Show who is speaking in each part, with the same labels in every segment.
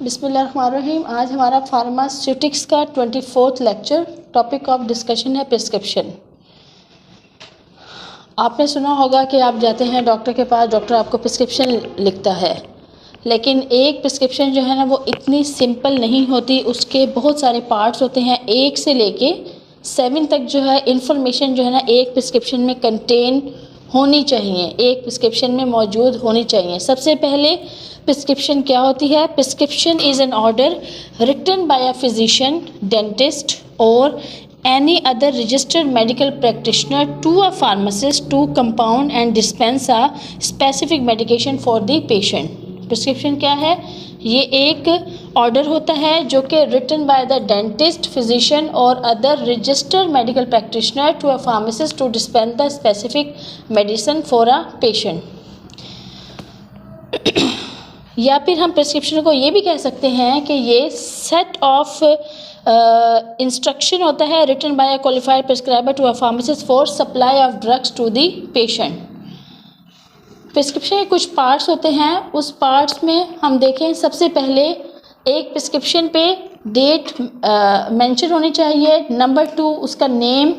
Speaker 1: बिस्मिल्लाहिर्रहमानिर्रहीम। आज हमारा फार्मास्यूटिक्स का 24th lecture. Topic of discussion है प्रिस्क्रिप्शन। आपने सुना होगा कि आप जाते हैं डॉक्टर के पास, डॉक्टर आपको प्रिस्क्रिप्शन लिखता है, लेकिन एक प्रिस्क्रिप्शन जो है ना वो इतनी सिंपल नहीं होती। उसके बहुत सारे पार्ट्स होते हैं। 1 से लेके 7 तक जो है इंफॉर्मेशन जो है ना एक प्रिस्क्रिप्शन में कंटेन होनी चाहिए, एक प्रिस्क्रिप्शन में मौजूद होनी चाहिए। सबसे पहले प्रिस्क्रिप्शन क्या होती है? Prescription is an order written by a physician, dentist और any other registered medical practitioner to a pharmacist to compound and dispense a specific medication for the patient। Prescription क्या है? ये एक ऑर्डर होता है जो कि written by the dentist, physician और other registered medical practitioner to a pharmacist to dispense the specific medicine for a patient. या फिर हम प्रिस्क्रिप्शन को ये भी कह सकते हैं कि ये सेट ऑफ इंस्ट्रक्शन होता है written by a qualified prescriber to a pharmacist for supply of drugs to the patient. Prescription के कुछ पार्ट्स होते हैं, उस पार्ट्स में हम देखें। सबसे पहले एक प्रिस्क्रिप्शन पे डेट मेंशन होनी चाहिए। नंबर 2 उसका नेम,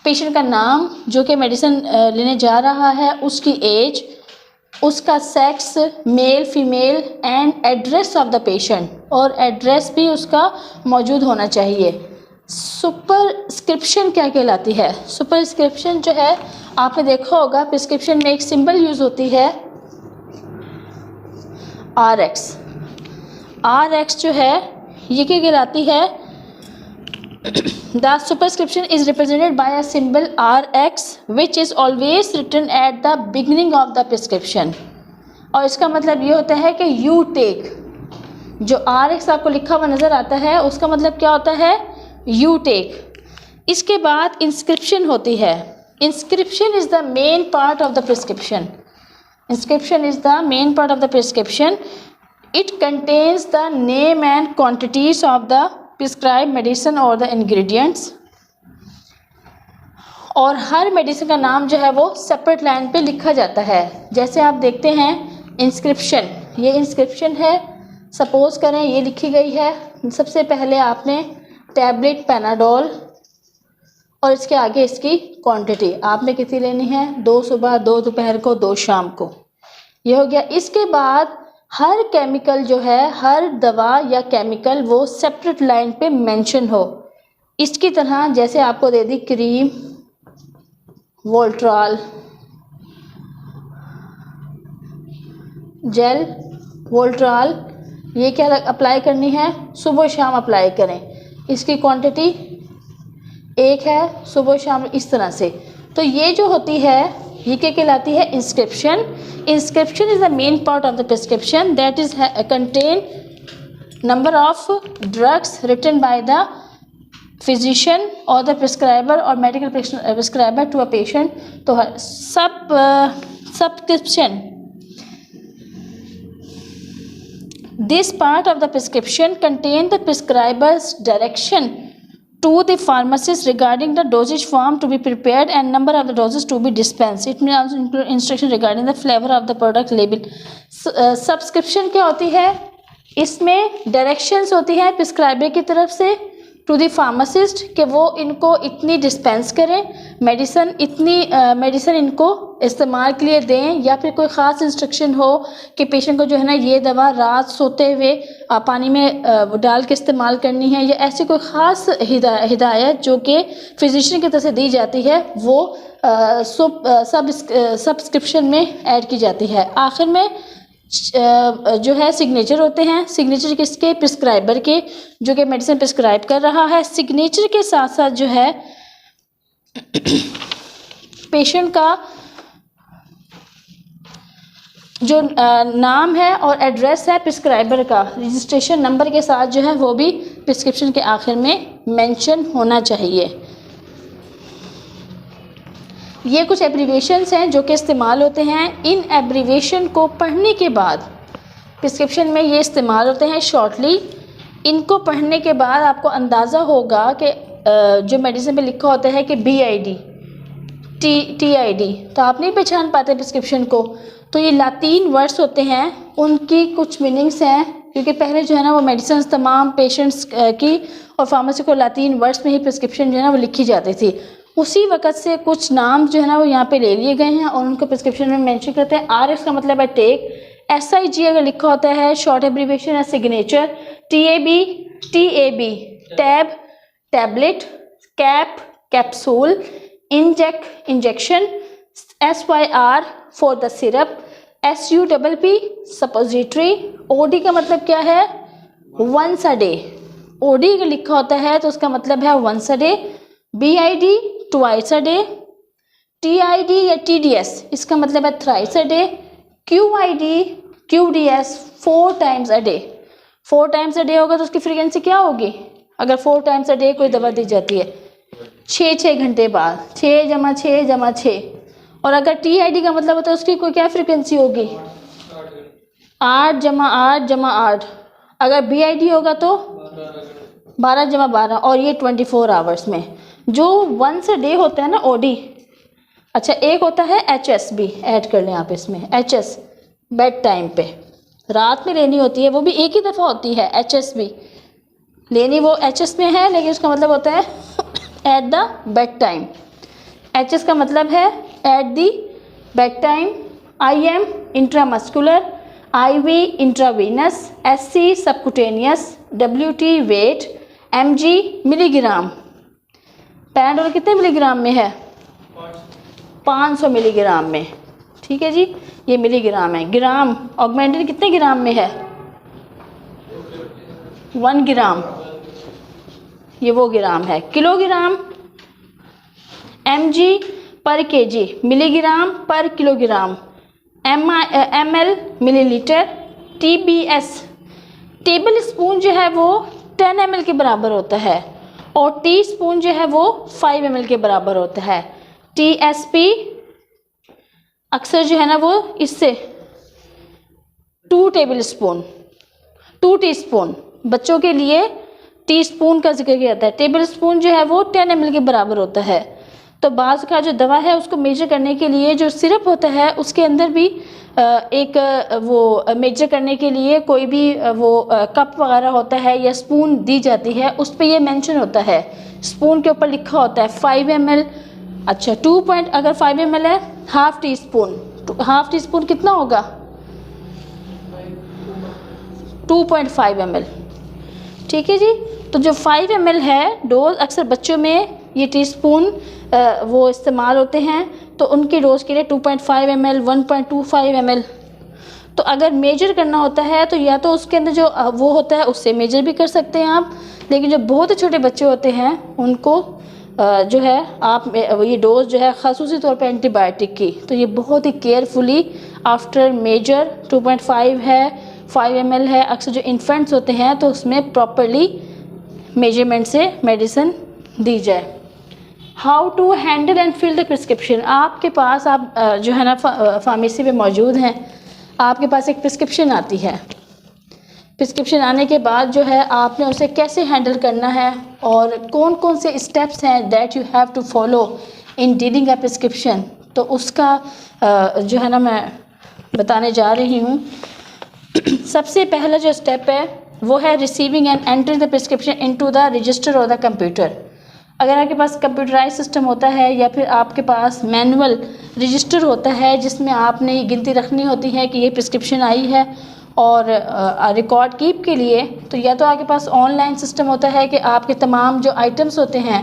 Speaker 1: पेशेंट का नाम जो कि मेडिसिन लेने जा रहा है, उसकी एज, उसका sex male female and address of the patient, और एड्रेस भी उसका मौजूद होना चाहिए। सुपरस्क्रिप्शन क्या कहलाती है? सुपरस्क्रिप्शन जो है आपने देखा होगा प्रिस्क्रिप्शन में एक सिंबल यूज़ होती है RX। RX जो है ये क्या कहलाती है? The superscription is represented by a symbol RX which is always written at the beginning of the prescription। और इसका मतलब ये होता है कि you take, जो RX आपको लिखा हुआ नज़र आता है उसका मतलब क्या होता है? You take। इसके बाद इंस्क्रिप्शन होती है। Inscription is the main part of the prescription। Inscription is the main part of the prescription। It contains the name and quantities of the prescribed medicine or the ingredients। और हर medicine का नाम जो है वो separate line पे लिखा जाता है। जैसे आप देखते हैं इंस्क्रिप्शन, ये इंस्क्रिप्शन है, सपोज करें ये लिखी गई है। सबसे पहले आपने टैबलेट पैनाडोल और इसके आगे इसकी क्वांटिटी आपने कितनी लेनी है, 2 सुबह, 2 दोपहर को, 2 शाम को, ये हो गया। इसके बाद हर केमिकल जो है, हर दवा या केमिकल वो सेपरेट लाइन पे मेंशन हो। इसकी तरह जैसे आपको दे दी क्रीम, वोल्ट्रॉल, जेल, वोल्ट्रॉल, ये क्या अप्लाई करनी है? सुबह शाम अप्लाई करें। इसकी क्वांटिटी 1 है, सुबह शाम, इस तरह से। तो ये जो होती है ये क्या कहलाती है? Inscription. Inscription is the main part of the prescription that is contain number of drugs written by the physician और द प्रिस्क्राइबर और medical prescriber to a patient. तो subscription, this part of the prescription contain the prescriber's direction to the pharmacist regarding the dosage form to be prepared and number of the doses to be dispensed। It may also include instruction regarding the flavor of the product label। Subscription क्या होती है? इसमें directions होती है prescriber की तरफ से to the pharmacist कि वो इनको इतनी डिस्पेंस करें मेडिसिन, इतनी मेडिसिन इनको इस्तेमाल के लिए दें, या फिर कोई ख़ास इंस्ट्रक्शन हो कि पेशेंट को जो है ना ये दवा रात सोते हुए पानी में डाल के इस्तेमाल करनी है, या ऐसी कोई ख़ास हिदायत जो कि फिजिशियन की तरफ से दी जाती है, वो सब्सक्रिप्शन में ऐड की जाती है। आखिर में जो है सिग्नेचर होते हैं। सिग्नेचर किसके? प्रिस्क्राइबर के, जो कि मेडिसिन प्रिस्क्राइब कर रहा है। सिग्नेचर के साथ साथ जो है पेशेंट का जो नाम है और एड्रेस है प्रिस्क्राइबर का, रजिस्ट्रेशन नंबर के साथ जो है वो भी प्रिस्क्रिप्शन के आखिर में मेंशन होना चाहिए। ये कुछ एब्रीवेशंस हैं जो कि इस्तेमाल होते हैं। इन एब्रीवेशन को पढ़ने के बाद प्रिस्क्रिप्शन में ये इस्तेमाल होते हैं शॉर्टली। इनको पढ़ने के बाद आपको अंदाज़ा होगा कि जो मेडिसिन पे लिखा होता है कि BID, TID, तो आप नहीं पहचान पाते प्रिस्क्रिप्शन को। तो ये लातीन वर्ड्स होते हैं, उनकी कुछ मीनिंग्स हैं, क्योंकि पहले जो है ना वो मेडिसिन तमाम पेशेंट्स की और फार्मेसी को लातीन वर्ड्स में ही प्रिस्क्रिप्शन जो है ना वो लिखी जाती थी। उसी वक़्त से कुछ नाम जो है ना वो यहाँ पे ले लिए गए हैं और उनको प्रिस्क्रिप्शन में मेंशन करते हैं। RX का मतलब है टेक, SIG अगर लिखा होता है शॉर्ट एब्रीविएशन है signature, TAB tab tablet, cap capsule, injection, SYR for the syrup, SUPP suppository. OD का मतलब क्या है? Once a day. OD अगर लिखा होता है तो उसका मतलब है once a day. BID twice a day. TID या TDS इसका मतलब है thrice a day. QDS 4 times a day. 4 times a day होगा तो उसकी फ्रीक्वेंसी क्या होगी? अगर 4 टाइम्स अ डे कोई दवा दी जाती है 6 घंटे बाद, 6 जमा 6 जमा 6। और अगर TID का मतलब होता है उसकी कोई क्या फ्रीक्वेंसी होगी? 8 जमा 8 जमा 8। अगर BID होगा तो 12 जमा 12 और ये 24 आवर्स में। जो वंस अ डे होता है ना OD, अच्छा एक होता है HS भी ऐड कर लें आप इसमें। HS बेड टाइम पे रात में लेनी होती है, वो भी एक ही दफ़ा होती है। HS भी लेनी वो HS में है, लेकिन उसका मतलब होता है at the bed time. HS का मतलब है at the bed time. IM intramuscular, IV intravenous, SC subcutaneous, WT weight, MG milligram. पैराडोल कितने मिलीग्राम में है? 500 मिलीग्राम में। ठीक है जी, ये मिलीग्राम है। ग्राम ऑगमेंटेड कितने ग्राम में है? 1 ग्राम, ये वो ग्राम है। किलोग्राम MG पर kg, मिलीग्राम पर kilogram, ML millilitre. TBS table spoon जो है वो 10 ml के बराबर होता है और टी स्पून जो है वो 5 ml के बराबर होता है। TSP अक्सर जो है ना वो इससे 2 टेबलस्पून 2 टीस्पून, बच्चों के लिए टीस्पून का जिक्र किया जाता है। टेबल स्पून जो है वो 10 ml के बराबर होता है। तो बाज़ का जो दवा है उसको मेजर करने के लिए जो सिरप होता है उसके अंदर भी एक वो मेजर करने के लिए कोई भी वो कप वगैरह होता है या स्पून दी जाती है, उस पर ये मेंशन होता है। स्पून के ऊपर लिखा होता है 5 ml। अच्छा अगर 5 ml है, हाफ़ टी स्पून कितना होगा? 2.5 ml। ठीक है जी। तो जो 5 ml है डोज, अक्सर बच्चों में ये टीस्पून वो इस्तेमाल होते हैं, तो उनकी डोज के लिए 2.5 ml, 1.25 ml। तो अगर मेजर करना होता है तो या तो उसके अंदर जो वो होता है उससे मेजर भी कर सकते हैं आप, लेकिन जो बहुत ही छोटे बच्चे होते हैं उनको जो है आप ये डोज जो है ख़ासूसी तौर पे एंटीबायोटिक की, तो ये बहुत ही केयरफुली आफ्टर मेजर 2.5 है, 5 ml है। अक्सर जो इन्फेंट्स होते हैं तो उसमें प्रॉपरली मेजरमेंट से मेडिसिन दी जाए। How to handle and fill the prescription. आपके पास आप जो है ना फार्मेसी में मौजूद हैं, आपके पास एक प्रिस्क्रिप्शन आती है। प्रिस्क्रिप्शन आने के बाद जो है आपने उसे कैसे हैंडल करना है और कौन कौन से स्टेप्स हैं that you have to follow in dealing a prescription, तो उसका जो है ना मैं बताने जा रही हूँ। सबसे पहला जो स्टेप है वो है receiving end entering the prescription into the register और द कंप्यूटर। अगर आपके पास कंप्यूटराइज सिस्टम होता है या फिर आपके पास मैनुअल रजिस्टर होता है जिसमें आपने ये गिनती रखनी होती है कि ये प्रिस्क्रिप्शन आई है और रिकॉर्ड कीप के लिए, तो या तो आपके पास ऑनलाइन सिस्टम होता है कि आपके तमाम जो आइटम्स होते हैं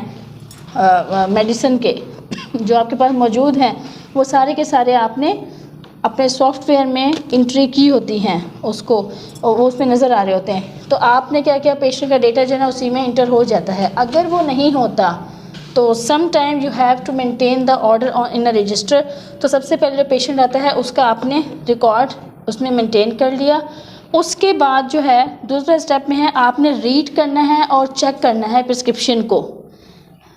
Speaker 1: मेडिसिन के जो आपके पास मौजूद हैं वो सारे के सारे आपने अपने सॉफ्टवेयर में एंट्री की होती हैं, उसको वो उसमें नज़र आ रहे होते हैं। तो आपने क्या किया, पेशेंट का डेटा जो है ना उसी में इंटर हो जाता है। अगर वो नहीं होता तो some time you have to maintain the order in a register. तो सबसे पहले जो पेशेंट आता है उसका आपने रिकॉर्ड उसमें मेंटेन कर लिया। उसके बाद जो है दूसरा स्टेप में है आपने रीड करना है और चेक करना है प्रिस्क्रिप्शन को।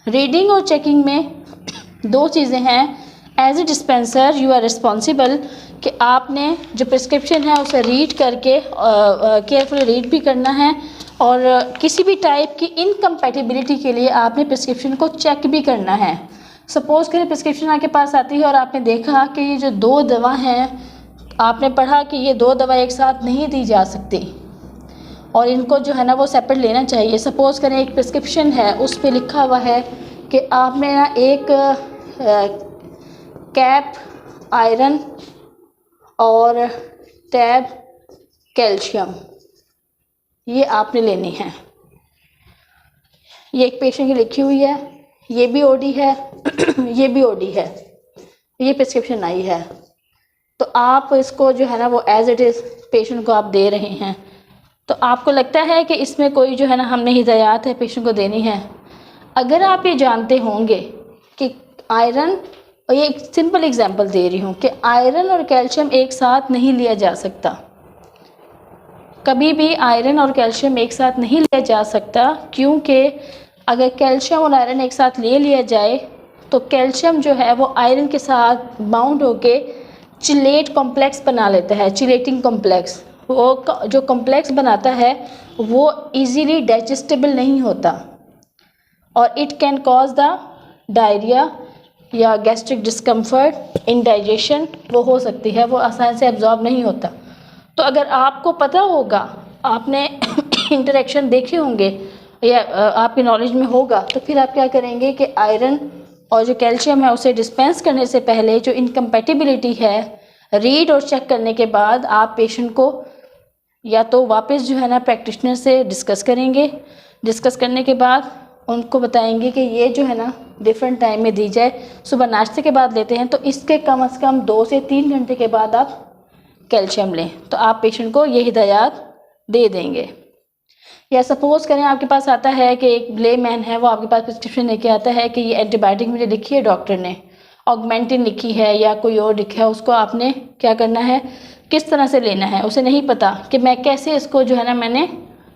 Speaker 1: रीडिंग और चेकिंग में 2 चीज़ें हैं। As a dispenser you are responsible कि आपने जो प्रिस्क्रिप्शन है उसे रीड करके केयरफुली रीड भी करना है और किसी भी टाइप की इनकम्पैटिबिलिटी के लिए आपने प्रिस्क्रिप्शन को चेक भी करना है। सपोज़ करें प्रिस्क्रिप्शन आपके पास आती है और आपने देखा कि ये जो 2 दवा हैं आपने पढ़ा कि ये 2 दवा एक साथ नहीं दी जा सकती और इनको जो है ना वो सेपरेट लेना चाहिए। सपोज़ करें एक प्रिस्क्रिप्शन है, उस पे लिखा हुआ है कि आपने ना एक कैप आयरन और टैब कैल्शियम ये आपने लेनी है। ये एक पेशेंट की लिखी हुई है, ये भी ओडी है ये भी ओडी है, ये प्रिस्क्रिप्शन आई है। तो आप इसको जो है ना वो एज इट इज़ पेशेंट को आप दे रहे हैं। तो आपको लगता है कि इसमें कोई जो है ना हमने हिदायत है पेशेंट को देनी है। अगर आप ये जानते होंगे कि आयरन, और ये एक सिंपल एग्जांपल दे रही हूँ कि आयरन और कैल्शियम एक साथ नहीं लिया जा सकता, कभी भी आयरन और कैल्शियम एक साथ नहीं लिया जा सकता, क्योंकि अगर कैल्शियम और आयरन एक साथ ले लिया जाए तो कैल्शियम जो है वो आयरन के साथ बाउंड होके चिलेट कॉम्प्लेक्स बना लेता है, चिलेटिंग कॉम्प्लेक्स। वो जो कॉम्प्लेक्स बनाता है वो इजीली डाइजेस्टेबल नहीं होता और it can cause the diarrhoea या गैस्ट्रिक डिस्कम्फर्ट, इंडाइजेशन वो हो सकती है, वो आसानी से एब्जॉर्ब नहीं होता। तो अगर आपको पता होगा, आपने इंटरेक्शन देखे होंगे या आपकी नॉलेज में होगा, तो फिर आप क्या करेंगे कि आयरन और जो कैल्शियम है उसे डिस्पेंस करने से पहले जो इनकम्पैटिबिलिटी है रीड और चेक करने के बाद आप पेशेंट को या तो वापस जो है ना प्रैक्टिशनर से डिस्कस करेंगे। डिस्कस करने के बाद उनको बताएंगे कि ये जो है ना डिफरेंट टाइम में दी जाए। सुबह नाश्ते के बाद लेते हैं तो इसके कम से कम 2 से 3 घंटे के बाद आप कैल्शियम लें। तो आप पेशेंट को ये हिदायत दे देंगे। या सपोज़ करें आपके पास आता है कि एक ले मैन है, वो आपके पास प्रिस्क्रिप्शन लेके आता है कि ये एंटीबायोटिक मुझे लिखी है डॉक्टर ने, ऑगमेंटिन लिखी है या कोई और लिखा है, उसको आपने क्या करना है, किस तरह से लेना है। उसे नहीं पता कि मैं कैसे इसको जो है ना मैंने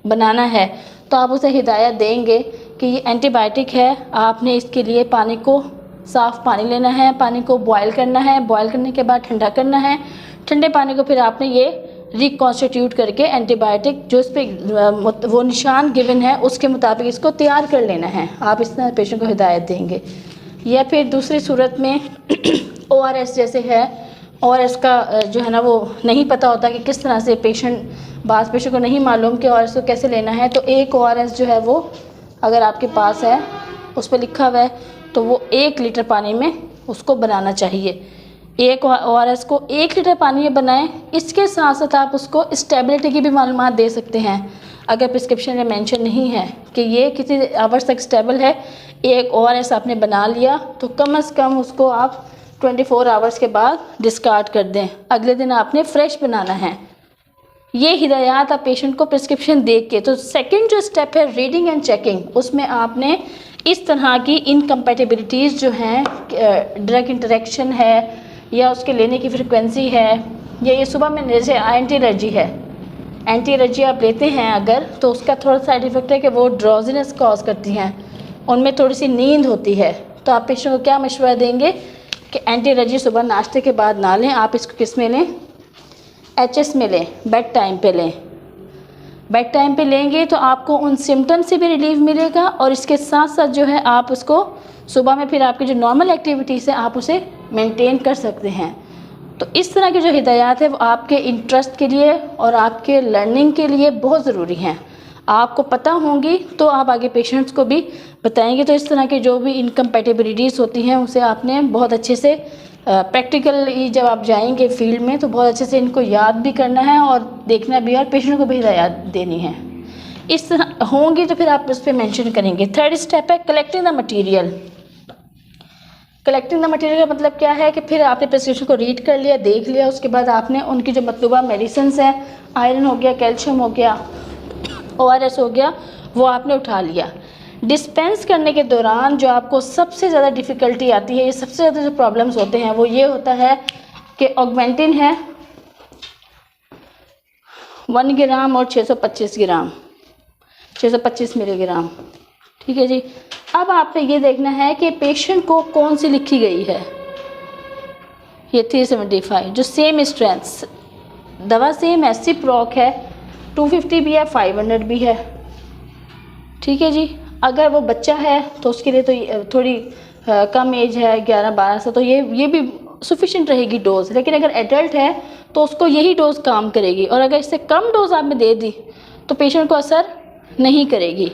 Speaker 1: बनाना है, तो आप उसे हिदायत देंगे कि ये एंटीबायोटिक है, आपने इसके लिए पानी को साफ़ पानी लेना है, पानी को बॉयल करना है, बॉयल करने के बाद ठंडा करना है, ठंडे पानी को फिर आपने ये रिकॉन्स्टिट्यूट करके एंटीबायोटिक जो इस पर वो निशान गिवन है उसके मुताबिक इसको तैयार कर लेना है। आप इस तरह पेशेंट को हिदायत देंगे। या फिर दूसरी सूरत में ORS जैसे है, ORS का जो है ना वो नहीं पता होता कि किस तरह से बाज़ पेशेंट को नहीं मालूम कि ORS को कैसे लेना है, तो एक ORS जो है वो अगर आपके पास है उस पर लिखा हुआ है तो वो 1 लीटर पानी में उसको बनाना चाहिए। एक ORS को 1 लीटर पानी में बनाएं। इसके साथ साथ आप उसको स्टेबिलिटी की भी मालूमात दे सकते हैं। अगर प्रिस्क्रिप्शन में मेंशन नहीं है कि ये कितनी आवर्स तक स्टेबल है, एक ORS आपने बना लिया तो कम से कम उसको आप 24 आवर्स के बाद डिस्कार्ड कर दें। अगले दिन आपने फ्रेश बनाना है। ये हिदायत आप पेशेंट को प्रिस्क्रिप्शन देख के। तो सेकंड जो स्टेप है रीडिंग एंड चेकिंग, उसमें आपने इस तरह की इनकम्पैटिबिलिटीज़ जो हैं, ड्रग इंटरेक्शन है या उसके लेने की फ्रिक्वेंसी है, या ये सुबह में जैसे एंटी एलर्जी है, एंटी एलर्जी आप लेते हैं अगर, तो उसका थोड़ा साइड इफ़ेक्ट है कि वो ड्रोजीनेस कॉज करती हैं, उनमें थोड़ी सी नींद होती है। तो आप पेशेंट को क्या मशवरा देंगे कि एंटी एलर्जी सुबह नाश्ते के बाद ना लें, आप इसको किस में लें, HS में लें, बेड टाइम पे लें। बेड टाइम पे लेंगे तो आपको उन सिम्टम्स से भी रिलीफ मिलेगा और इसके साथ साथ जो है आप उसको सुबह में फिर आपकी जो नॉर्मल एक्टिविटीज़ है आप उसे मेंटेन कर सकते हैं। तो इस तरह की जो हिदायत है वो आपके इंटरेस्ट के लिए और आपके लर्निंग के लिए बहुत ज़रूरी हैं। आपको पता होंगी तो आप आगे पेशेंट्स को भी बताएंगे। तो इस तरह की जो भी इनकम्पैटिबिलिटीज़ होती हैं उसे आपने बहुत अच्छे से प्रैक्टिकली जब आप जाएंगे फील्ड में तो बहुत अच्छे से इनको याद भी करना है और देखना भी और पेशेंट को भी हिदायत देनी है। इस तरह होंगी तो फिर आप उस पर मेंशन करेंगे। थर्ड स्टेप है collecting the material. Collecting the material का मतलब क्या है कि फिर आपने प्रिस्क्रिप्शन को रीड कर लिया, देख लिया, उसके बाद आपने उनकी जो मतलूबा मेडिसिन है, आयरन हो गया, कैल्शियम हो गया, ORS हो गया, वो आपने उठा लिया। डिस्पेंस करने के दौरान जो आपको सबसे ज़्यादा डिफ़िकल्टी आती है, ये सबसे ज़्यादा जो प्रॉब्लम्स होते हैं वो ये होता है कि ऑगमेंटिन है 1 ग्राम और 625 ग्राम, 625 मिलीग्राम, ठीक है जी। अब आपने ये देखना है कि पेशेंट को कौन सी लिखी गई है। ये 375 जो सेम स्ट्रेंथ, दवा सेम है, सिप्रोक है, 250 भी है, 500 भी है, ठीक है जी। अगर वो बच्चा है तो उसके लिए तो थोड़ी कम एज है, 11-12 से, तो ये भी सफिशिएंट रहेगी डोज, लेकिन अगर एडल्ट है तो उसको यही डोज काम करेगी, और अगर इससे कम डोज आपने दे दी तो पेशेंट को असर नहीं करेगी।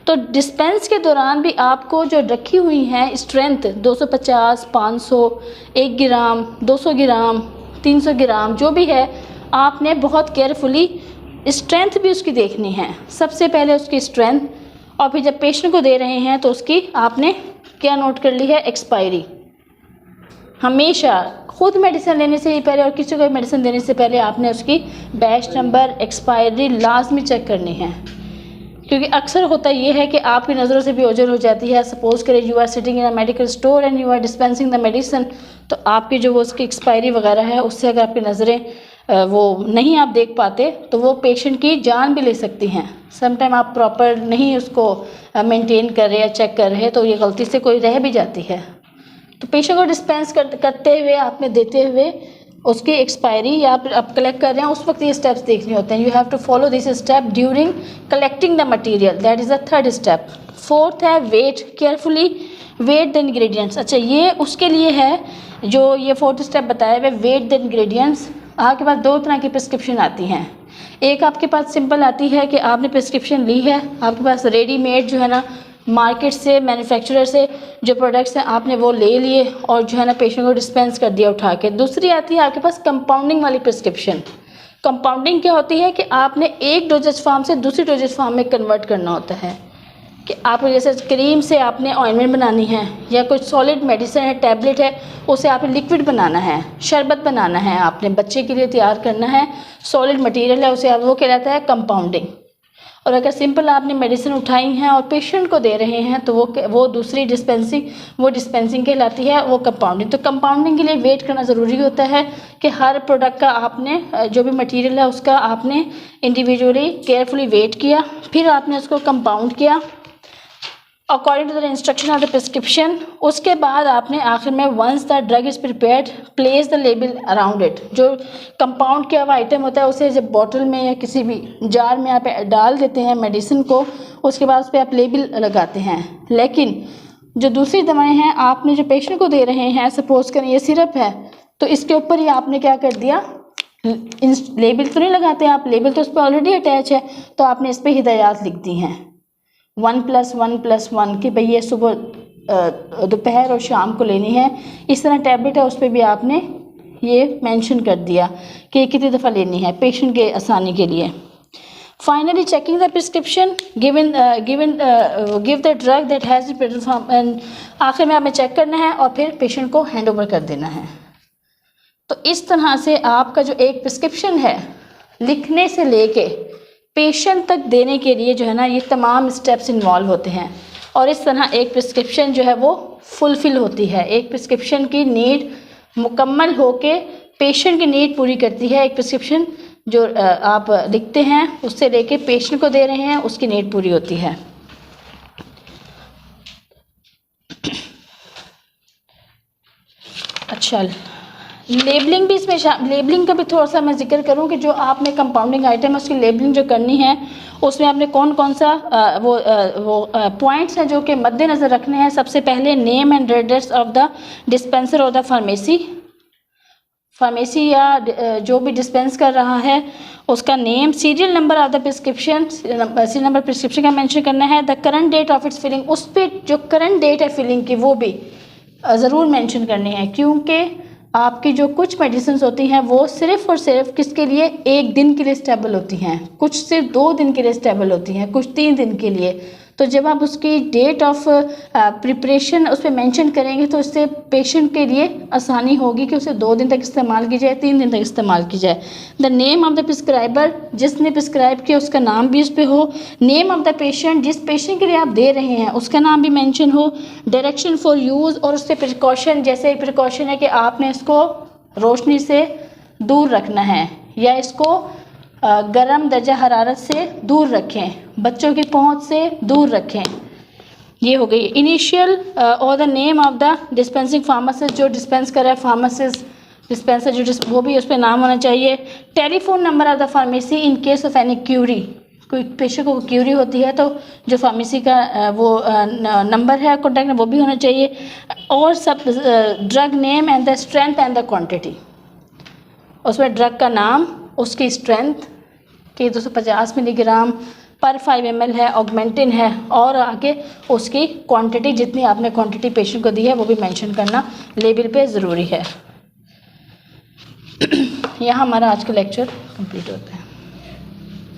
Speaker 1: तो डिस्पेंस के दौरान भी आपको जो रखी हुई हैं स्ट्रेंथ 250, 500, 1 ग्राम, 200 ग्राम, 300 ग्राम जो भी है, आपने बहुत केयरफुली स्ट्रेंथ भी उसकी देखनी है। सबसे पहले उसकी स्ट्रेंथ, और फिर जब पेशेंट को दे रहे हैं तो उसकी आपने क्या नोट कर ली है, एक्सपायरी। हमेशा खुद मेडिसिन लेने से ही पहले और किसी को मेडिसिन देने से पहले आपने उसकी बैच नंबर, एक्सपायरी लाजमी चेक करनी है, क्योंकि अक्सर होता ये है कि आपकी नज़रों से भी ओझल हो जाती है। सपोज करें you are sitting in a medical store and you are dispensing the medicine, तो आपकी जो वो उसकी एक्सपायरी वगैरह है उससे अगर आपकी नज़रें वो नहीं आप देख पाते तो वो पेशेंट की जान भी ले सकती हैं। समटाइम आप प्रॉपर नहीं उसको मेंटेन कर रहे या चेक कर रहे तो ये गलती से कोई रह भी जाती है। तो पेशेंट को डिस्पेंस करते हुए आपने देते हुए उसकी एक्सपायरी या फिर आप कलेक्ट कर रहे हैं उस वक्त ये स्टेप्स देखने होते हैं। You have to follow this step during collecting the material, that is the third step. Fourth है weight, carefully weigh the ingredients. अच्छा, ये उसके लिए है जो ये फोर्थ स्टेप बताया हुआ, वेट द इंग्रेडिएंट्स। आपके पास दो तरह की प्रिस्क्रिप्शन आती हैं। एक आपके पास सिंपल आती है कि आपने प्रिस्क्रिप्शन ली है, आपके पास रेडीमेड जो है ना मार्केट से, मैन्युफैक्चरर से जो प्रोडक्ट्स हैं आपने वो ले लिए और जो है ना पेशेंट को डिस्पेंस कर दिया उठा के। दूसरी आती है आपके पास कंपाउंडिंग वाली प्रिस्क्रिप्शन। कंपाउंडिंग क्या होती है कि आपने एक डोजेज फॉर्म से दूसरी डोजेज फॉर्म में कन्वर्ट करना होता है, कि आप जैसे क्रीम से आपने ऑइंटमेंट बनानी है या कुछ सॉलिड मेडिसिन है, टैबलेट है, उसे आपने लिक्विड बनाना है, शरबत बनाना है, आपने बच्चे के लिए तैयार करना है, सॉलिड मटेरियल है उसे आप, वो कहलाता है कंपाउंडिंग। और अगर सिंपल आपने मेडिसिन उठाई हैं और पेशेंट को दे रहे हैं तो वो दूसरी डिस्पेंसिंग कहलाती है, वो कंपाउंडिंग। तो कंपाउंडिंग के लिए वेट करना ज़रूरी होता है कि हर प्रोडक्ट का आपने जो भी मटेरियल है उसका आपने इंडिविजुअली केयरफुली वेट किया, फिर आपने उसको कंपाउंड किया according to the instruction of the prescription. उसके बाद आपने आखिर में once the drug is prepared place the label around it. जो कंपाउंड किया हुआ आइटम होता है उसे जब बॉटल में या किसी भी जार में आप डाल देते हैं मेडिसिन को, उसके बाद उस पर आप लेबल लगाते हैं। लेकिन जो दूसरी दवाएं हैं आपने जो पेशेंट को दे रहे हैं, सपोज करें ये सिरप है, तो इसके ऊपर ही आपने क्या कर दिया, लेबल तो नहीं लगाते आप, लेबल तो उस पर ऑलरेडी अटैच है, तो आपने इस पर हिदायत लिख दी हैं 1+1+1 कि भाई ये सुबह, दोपहर और शाम को लेनी है। इस तरह टैबलेट है उस पर भी आपने ये मेंशन कर दिया कि कितनी दफ़ा लेनी है पेशेंट के आसानी के लिए। Finally checking the prescription give the drug that has form, and आखिर में आपने चेक करना है और फिर पेशेंट को हैंड ओवर कर देना है। तो इस तरह से आपका जो एक प्रिस्क्रिप्शन है लिखने से लेके पेशेंट तक देने के लिए जो है ना ये तमाम स्टेप्स इन्वॉल्व होते हैं, और इस तरह एक प्रिस्क्रिप्शन जो है वो फुलफ़िल होती है। एक प्रिस्क्रिप्शन की नीड मुकम्मल होके पेशेंट की नीड पूरी करती है। एक प्रिस्क्रिप्शन जो आप लिखते हैं उससे लेके पेशेंट को दे रहे हैं उसकी नीड पूरी होती है। अच्छा, लेबलिंग भी इसमें लेबलिंग का भी थोड़ा सा मैं जिक्र करूं कि जो आपने कंपाउंडिंग आइटम है उसकी लेबलिंग जो करनी है उसमें आपने कौन कौन सा पॉइंट्स हैं जो कि मद्देनज़र रखने हैं। सबसे पहले name and address of the dispenser और द फार्मेसी या जो भी डिस्पेंस कर रहा है उसका name, serial number of the prescription, serial number prescription का मेंशन करना है, the current date of its filling, उस पर जो करंट डेट है फिलिंग की वो भी ज़रूर मेंशन करनी है, क्योंकि आपकी जो कुछ मेडिसिन होती हैं वो सिर्फ़ और सिर्फ किसके लिए, एक दिन के लिए स्टेबल होती हैं, कुछ सिर्फ 2 दिन के लिए स्टेबल होती हैं, कुछ 3 दिन के लिए। तो जब आप उसकी डेट ऑफ प्रिपरेशन उस पर मेंशन करेंगे तो इससे पेशेंट के लिए आसानी होगी कि उसे 2 दिन तक इस्तेमाल की जाए, 3 दिन तक इस्तेमाल की जाए। The name of the prescriber, जिसने प्रिस्क्राइब किया उसका नाम भी उस पर हो। नेम ऑफ़ द पेशेंट, जिस पेशेंट के लिए आप दे रहे हैं उसका नाम भी मेंशन हो। डायरेक्शन फॉर यूज़, और उससे प्रिकॉशन, जैसे प्रिकॉशन है कि आपने इसको रोशनी से दूर रखना है या इसको गर्म दर्जा हरारत से दूर रखें, बच्चों की पहुंच से दूर रखें। ये हो गई इनिशियल और the name of the dispensing pharmacist, जो डिस्पेंस कर रहा है फार्मासिस्ट, डिस्पेंसर जो वो भी उस पर नाम होना चाहिए। Telephone number of the pharmacy in case of any Curie, कोई पेशेंट को क्यूरी होती है तो जो फार्मेसी का वो नंबर है कॉन्टैक्ट वो भी होना चाहिए, और सब drug name and the strength and the quantity, उसमें ड्रग का नाम, उसकी स्ट्रेंथ कि 250 मिलीग्राम पर 5 ml है, ऑगमेंटिन है, और आगे उसकी क्वांटिटी जितनी आपने क्वांटिटी पेशेंट को दी है वो भी मेंशन करना लेबल पे ज़रूरी है। यहाँ हमारा आज का लेक्चर कंप्लीट होता है।